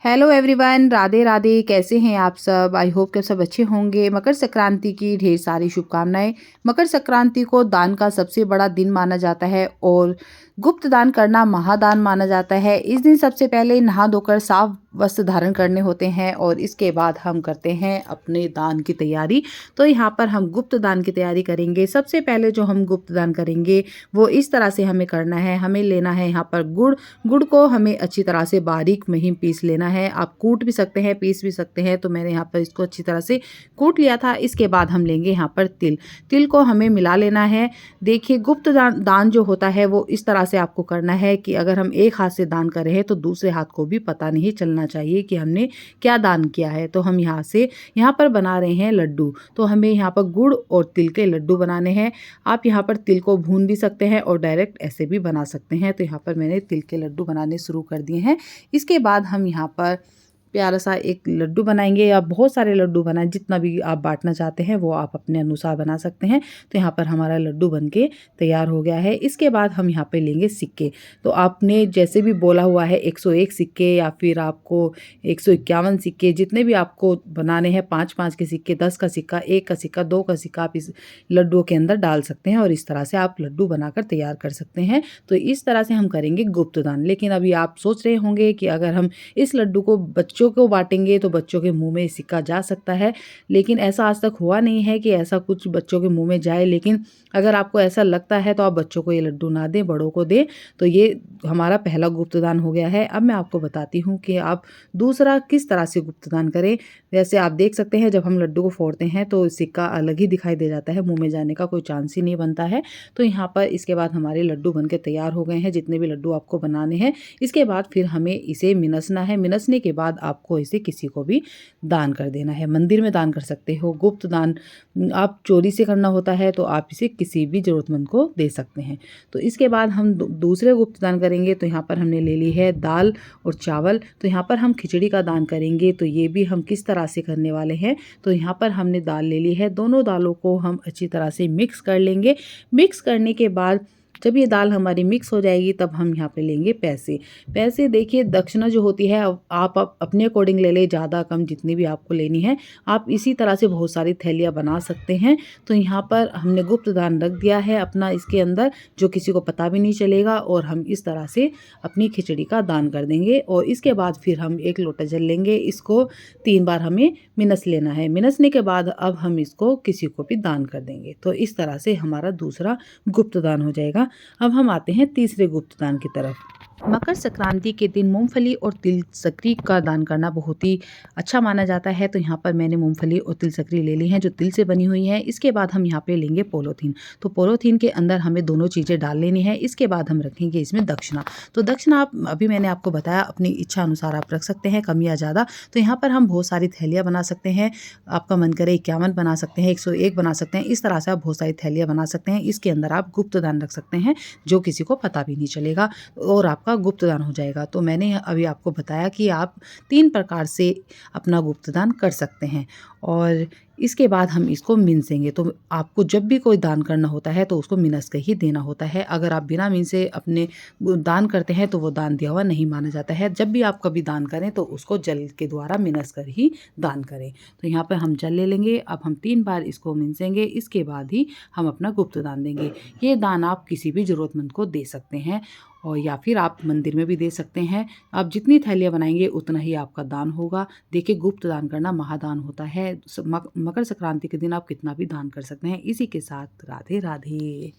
Hello everyone, Radhe Radhe. कैसे हैं आप सब? आई होप कि सब अच्छे होंगे। मकर संक्रांति की ढेर सारी शुभकामनाएं। मकर संक्रांति को दान का सबसे बड़ा दिन माना जाता है और गुप्त दान करना महादान माना जाता है। इस दिन सबसे पहले नहा धोकर साफ वस्त्र धारण करने होते हैं और इसके बाद हम करते हैं अपने दान की तैयारी। तो यहाँ पर हम गुप्त दान की तैयारी करेंगे। सबसे पहले जो हम गुप्त दान करेंगे वो इस तरह से हमें करना है। हमें लेना है यहाँ पर गुड़। गुड़ को हमें अच्छी तरह से बारीक महीन पीस लेना है। आप कूट भी सकते हैं, पीस भी सकते हैं। तो मैंने यहाँ पर इसको अच्छी तरह से कूट लिया था। इसके बाद हम लेंगे यहाँ पर तिल। तिल को हमें मिला लेना है। देखिए, गुप्त दान जो होता है वो इस तरह से आपको करना है कि अगर हम एक हाथ से दान कर रहे हैं तो दूसरे हाथ को भी पता नहीं चलना चाहिए कि हमने क्या दान किया है। तो हम यहाँ पर बना रहे हैं लड्डू। तो हमें यहाँ पर गुड़ और तिल के लड्डू बनाने हैं। आप यहाँ पर तिल को भून भी सकते हैं और डायरेक्ट ऐसे भी बना सकते हैं। तो यहाँ पर मैंने तिल के लड्डू बनाने शुरू कर दिए हैं। इसके बाद हम यहाँ पर प्यारा सा एक लड्डू बनाएंगे या बहुत सारे लड्डू बनाएं, जितना भी आप बांटना चाहते हैं वो आप अपने अनुसार बना सकते हैं। तो यहाँ पर हमारा लड्डू बनके तैयार हो गया है। इसके बाद हम यहाँ पे लेंगे सिक्के। तो आपने जैसे भी बोला हुआ है 101 सिक्के या फिर आपको 151 सिक्के, जितने भी आपको बनाने हैं, 5-5 के सिक्के, 10 का सिक्का, 1 का सिक्का, 2 का सिक्का, आप इस लड्डुओं के अंदर डाल सकते हैं और इस तरह से आप लड्डू बनाकर तैयार कर सकते हैं। तो इस तरह से हम करेंगे गुप्त दान। लेकिन अभी आप सोच रहे होंगे कि अगर हम इस लड्डू को बच्चों को बांटेंगे तो बच्चों के मुंह में सिक्का जा सकता है। लेकिन ऐसा आज तक हुआ नहीं है कि ऐसा कुछ बच्चों के मुंह में जाए। लेकिन अगर आपको ऐसा लगता है तो आप बच्चों को ये लड्डू ना दें, बड़ों को दें। तो ये हमारा पहला गुप्त दान हो गया है। अब मैं आपको बताती हूँ कि आप दूसरा किस तरह से गुप्त दान करें। जैसे आप देख सकते हैं, जब हम लड्डू को फोड़ते हैं तो सिक्का अलग ही दिखाई दे जाता है, मुंह में जाने का कोई चांस ही नहीं बनता है। तो यहाँ पर इसके बाद हमारे लड्डू बनके तैयार हो गए हैं, जितने भी लड्डू आपको बनाने हैं। इसके बाद फिर हमें इसे मिनसना है। मिनसने के बाद आपको इसे किसी को भी दान कर देना है। मंदिर में दान कर सकते हो। गुप्त दान आप चोरी से करना होता है तो आप इसे किसी भी ज़रूरतमंद को दे सकते हैं। तो इसके बाद हम दूसरे गुप्त दान करेंगे। तो यहाँ पर हमने ले ली है दाल और चावल। तो यहाँ पर हम खिचड़ी का दान करेंगे। तो ये भी हम किस तरह से करने वाले हैं। तो यहाँ पर हमने दाल ले ली है। दोनों दालों को हम अच्छी तरह से मिक्स कर लेंगे। मिक्स करने के बाद जब ये दाल हमारी मिक्स हो जाएगी तब हम यहाँ पे लेंगे पैसे। पैसे देखिए, दक्षिणा जो होती है आप अपने अकॉर्डिंग ले लें, ज़्यादा कम जितनी भी आपको लेनी है। आप इसी तरह से बहुत सारी थैलियाँ बना सकते हैं। तो यहाँ पर हमने गुप्त दान रख दिया है अपना इसके अंदर, जो किसी को पता भी नहीं चलेगा। और हम इस तरह से अपनी खिचड़ी का दान कर देंगे। और इसके बाद फिर हम एक लोटा जल लेंगे। इसको 3 बार हमें मिनस लेना है। मिनसने के बाद अब हम इसको किसी को भी दान कर देंगे। तो इस तरह से हमारा दूसरा गुप्त दान हो जाएगा। अब हम आते हैं तीसरे गुप्त दान की तरफ। मकर संक्रांति के दिन मूंगफली और तिल सक्री का दान करना बहुत ही अच्छा माना जाता है। तो यहाँ पर मैंने मूंगफली और तिल सक्री ले ली हैं, जो तिल से बनी हुई है। इसके बाद हम यहाँ पे लेंगे पॉलीथीन। तो पॉलीथीन के अंदर हमें दोनों चीज़ें डाल लेनी है। इसके बाद हम रखेंगे इसमें दक्षिणा। तो दक्षिणा आप अभी मैंने आपको बताया, अपनी इच्छा अनुसार आप रख सकते हैं, कम या ज़्यादा। तो यहाँ पर हम बहुत सारी थैलियाँ बना सकते हैं। आपका मन करे 51 बना सकते हैं, 101 बना सकते हैं। इस तरह से आप बहुत सारी थैलियाँ बना सकते हैं। इसके अंदर आप गुप्त दान रख सकते हैं, जो किसी को पता भी नहीं चलेगा और आपका गुप्त दान हो जाएगा। तो मैंने अभी आपको बताया कि आप 3 प्रकार से अपना गुप्त दान कर सकते हैं। और इसके बाद हम इसको मिनसेंगे। तो आपको जब भी कोई दान करना होता है तो उसको मिनस के ही देना होता है। अगर आप बिना मिनसे अपने दान करते हैं तो वो दान दिया हुआ नहीं माना जाता है। जब भी आप कभी दान करें तो उसको जल के द्वारा मिनस कर ही दान करें। तो यहाँ पर हम जल ले लेंगे। अब हम 3 बार इसको मिनसेंगे। इसके बाद ही हम अपना गुप्त दान देंगे। ये दान आप किसी भी ज़रूरतमंद को दे सकते हैं और या फिर आप मंदिर में भी दे सकते हैं। आप जितनी थैलियाँ बनाएंगे उतना ही आपका दान होगा। देखिए, गुप्त दान करना महादान होता है। मकर संक्रांति के दिन आप कितना भी दान कर सकते हैं। इसी के साथ राधे राधे।